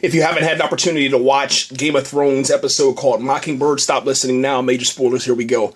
If you haven't had an opportunity to watch Game of Thrones episode called Mockingbird, stop listening now. Major spoilers, here we go.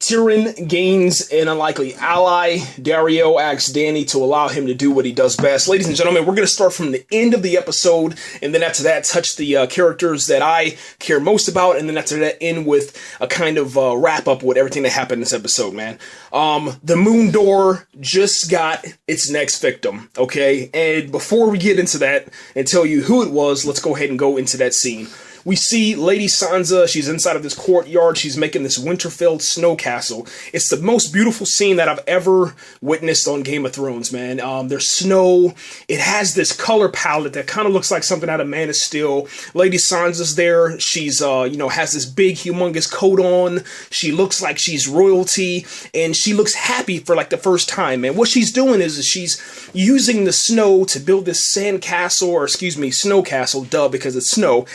Tyrion gains an unlikely ally. Daario asks Dany to allow him to do what he does best. Ladies and gentlemen, we're going to start from the end of the episode, and then after that, touch the characters that I care most about, and then after that, end with a kind of wrap-up with everything that happened in this episode, man. The Moon Door just got its next victim, okay? And before we get into that and tell you who it was, let's go ahead and go into that scene. We see Lady Sansa, she's inside of this courtyard, she's making this Winterfell snow castle. It's the most beautiful scene that I've ever witnessed on Game of Thrones, man. There's snow, it has this color palette that kind of looks like something out of Man of Steel. Lady Sansa's there, she's, has this big humongous coat on, she looks like she's royalty, and she looks happy for like the first time, man. What she's doing is she's using the snow to build this sand castle, or excuse me, snow castle, duh, because it's snow.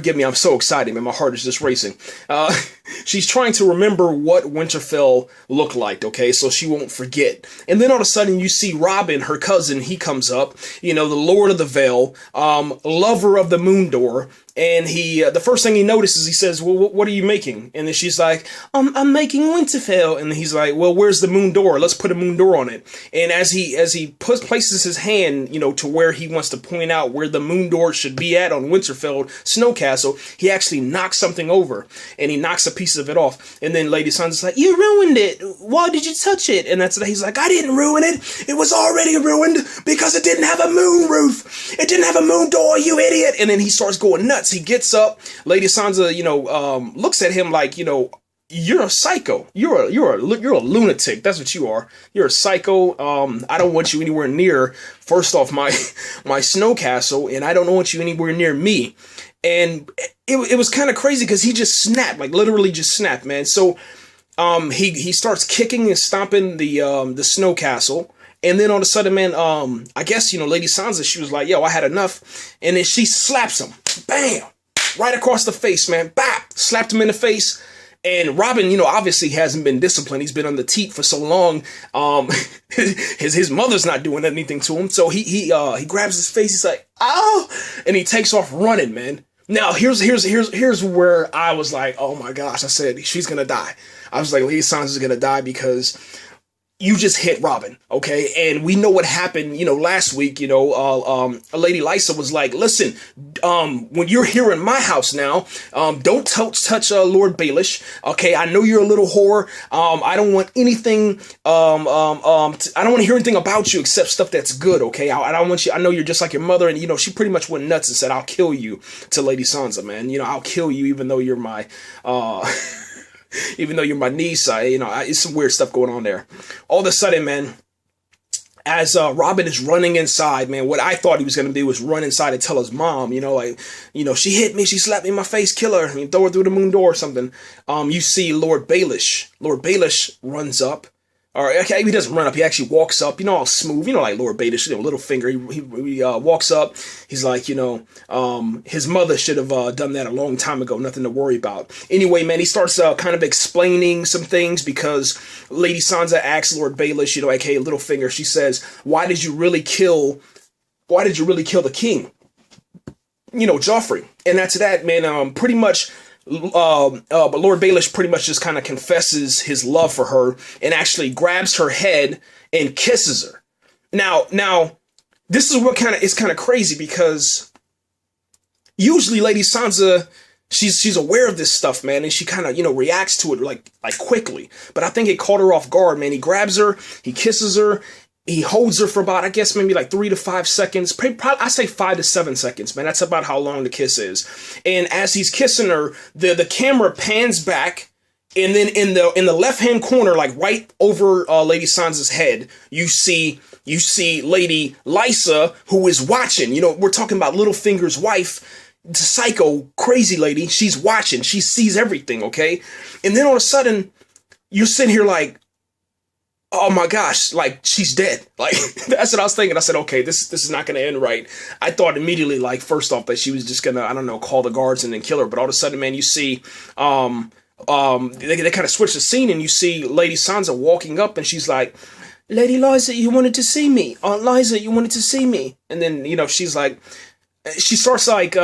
Forgive me, I'm so excited, man. My heart is just racing. She's trying to remember what Winterfell looked like, okay, so she won't forget. And then all of a sudden, you see Robin, her cousin, he comes up, the Lord of the Vale, lover of the Moon Door, and he, the first thing he notices, he says, well, what are you making? And then she's like, I'm making Winterfell. And he's like, well, where's the Moon Door? Let's put a Moon Door on it. And as he places his hand, to where he wants to point out where the Moon Door should be at on Winterfell Snow Castle, he actually knocks something over, and he knocks a piece of it off. And then Lady Sansa's like, you ruined it. Why did you touch it? And he's like, I didn't ruin it. It was already ruined because it didn't have a moon roof. It didn't have a moon door, you idiot. And then he starts going nuts. He gets up. Lady Sansa, looks at him like, you're a psycho. You're a lunatic. That's what you are. You're a psycho. I don't want you anywhere near, first off, my snow castle, and I don't want you anywhere near me. And it was kind of crazy because he just snapped, like literally just snapped, man. So he starts kicking and stomping the snow castle. And then all of a sudden, man, I guess, Lady Sansa, she was like, yo, I had enough. And then she slaps him. Bam! Right across the face, man. Bap! Slapped him in the face. And Robin, obviously hasn't been disciplined. He's been on the teat for so long. His mother's not doing anything to him. So he grabs his face. He's like, ow! And he takes off running, man. Now, here's where I was like, oh my gosh. I said, she's gonna die. I was like, Lady Sansa's gonna die because you just hit Robin, okay? And we know what happened, last week, Lady Lysa was like, listen, when you're here in my house now, don't touch Lord Baelish, okay? I know you're a little whore. I don't want anything, I don't want to hear anything about you except stuff that's good, okay? I don't want you, I know you're just like your mother, and, she pretty much went nuts and said, I'll kill you to Lady Sansa, man. I'll kill you even though you're my, even though you're my niece, it's some weird stuff going on there. All of a sudden, man, as Robin is running inside, man, what I thought he was going to do was run inside and tell his mom, she hit me, she slapped me in my face, kill her, throw her through the Moon Door or something. You see Lord Baelish. Lord Baelish runs up. Or, okay, he doesn't run up, he actually walks up, all smooth, like Lord Baelish, little finger, he walks up, he's like, his mother should have done that a long time ago, nothing to worry about. Anyway, man, he starts kind of explaining some things because Lady Sansa asks Lord Baelish, aka Littlefinger, she says, why did you really kill the king? Joffrey. And that's that, man, pretty much. But Lord Baelish pretty much just kind of confesses his love for her and actually grabs her head and kisses her. Now, this is what it's kind of crazy because usually Lady Sansa, she's aware of this stuff, man, and she kind of, reacts to it like quickly. But I think it caught her off guard, man. He grabs her, he kisses her, he holds her for about, I guess, maybe like 3 to 5 seconds. I say 5 to 7 seconds, man. That's about how long the kiss is. And as he's kissing her, the camera pans back, and then in the left-hand corner, like right over Lady Sansa's head, you see Lady Lysa, who is watching. We're talking about Littlefinger's wife, the psycho, crazy lady. She's watching. She sees everything, okay? And then all of a sudden, you're sitting here like, oh my gosh, like, she's dead. Like, that's what I was thinking. I said, okay, this is not going to end right. I thought immediately, like, first off, that she was just going to, I don't know, call the guards and then kill her. But all of a sudden, man, you see, they kind of switch the scene, and you see Lady Sansa walking up, and she's like, Lady Lysa, you wanted to see me. Aunt Lysa, you wanted to see me. And then, she's like, she starts like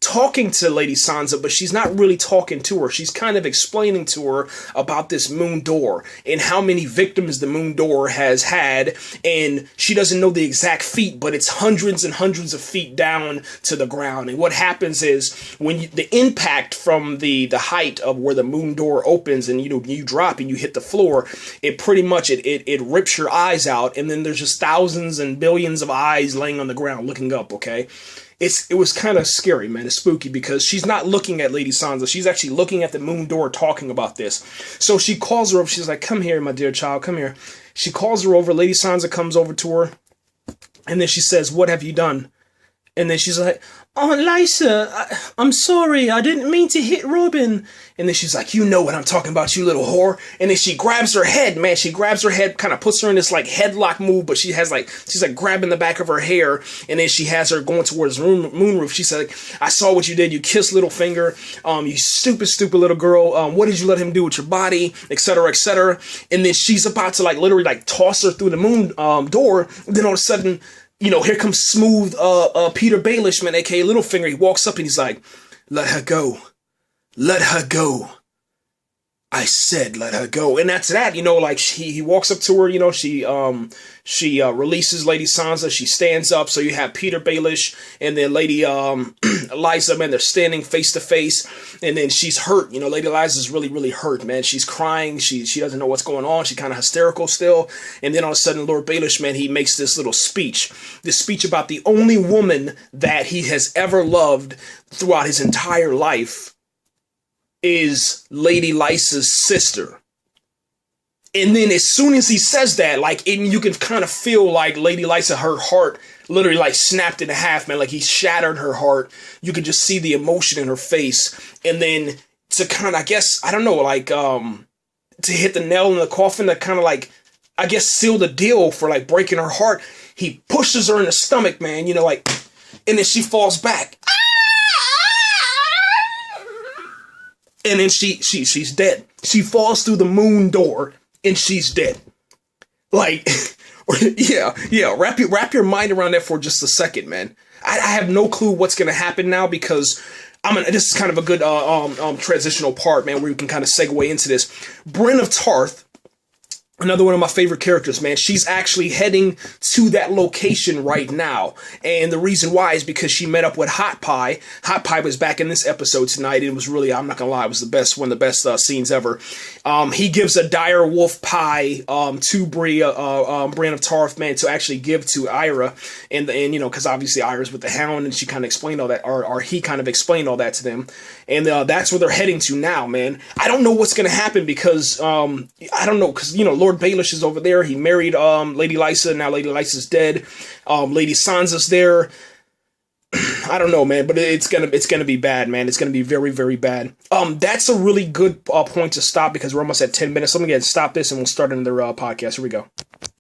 talking to Lady Sansa, but she's not really talking to her. She's kind of explaining to her about this moon door and how many victims the moon door has had, and she doesn't know the exact feet, but it's hundreds and hundreds of feet down to the ground. And what happens is when the impact from the height of where the moon door opens, and you drop and you hit the floor, it pretty much it rips your eyes out, and then there's just thousands and billions of eyes laying on the ground looking up. Okay. It was kind of scary, man. It's spooky because she's not looking at Lady Sansa. She's actually looking at the moon door talking about this. So she calls her up. She's like, come here, my dear child, come here. She calls her over. Lady Sansa comes over to her. And then she says, what have you done? And then she's like, oh, Lysa, I'm sorry. I didn't mean to hit Robin. And then she's like, you know what I'm talking about, you little whore. And then she grabs her head, man. She grabs her head, kind of puts her in this like headlock move, but she's like grabbing the back of her hair. And then she has her going towards the moonroof. She said, I saw what you did. You kissed Littlefinger. You stupid, stupid little girl. What did you let him do with your body? Etc., etc. And then she's about to like literally like toss her through the moon door. And then all of a sudden, here comes smooth Peter Baelish, man, aka Littlefinger. He walks up and he's like, let her go. Let her go. I said let her go. And that's that, like he walks up to her, she releases Lady Sansa, she stands up, so you have Peter Baelish and then Lady Lysa, man, they're standing face to face, and then she's hurt, Lady Lysa's really, really hurt, man. She's crying, she doesn't know what's going on, she's kind of hysterical still, and then all of a sudden Lord Baelish, man, he makes this little speech about the only woman that he has ever loved throughout his entire life is Lady Lysa's sister. And then as soon as he says that, you can kind of feel like Lady Lysa, her heart literally like snapped in half, man. Like he shattered her heart. You could just see the emotion in her face. And then to kind of, I guess, I don't know, to hit the nail in the coffin, to kind of I guess seal the deal for breaking her heart, he pushes her in the stomach, man, and then she falls back. And then she's dead. She falls through the moon door and she's dead. Yeah. Wrap your mind around that for just a second, man. I have no clue what's gonna happen now because this is kind of a good transitional part, man, where we can kind of segue into this. Brienne of Tarth, another one of my favorite characters, man. She's actually heading to that location right now. And the reason why is because she met up with Hot Pie. Hot Pie was back in this episode tonight. It was really, I'm not gonna lie, it was one of the best scenes ever. He gives a dire wolf pie to Brienne of Tarth, man, to actually give to Arya. And because obviously Arya's with the Hound, and she kind of explained all that, or he kind of explained all that to them. And that's where they're heading to now, man. I don't know what's gonna happen because, I don't know, because, Lord Baelish is over there. He married Lady Lysa. Now Lady Lysa's dead. Lady Sansa's there. I don't know, man, but it's gonna be bad, man. It's gonna be very, very bad. That's a really good point to stop because we're almost at 10 minutes. So I'm gonna stop this and we'll start another podcast. Here we go.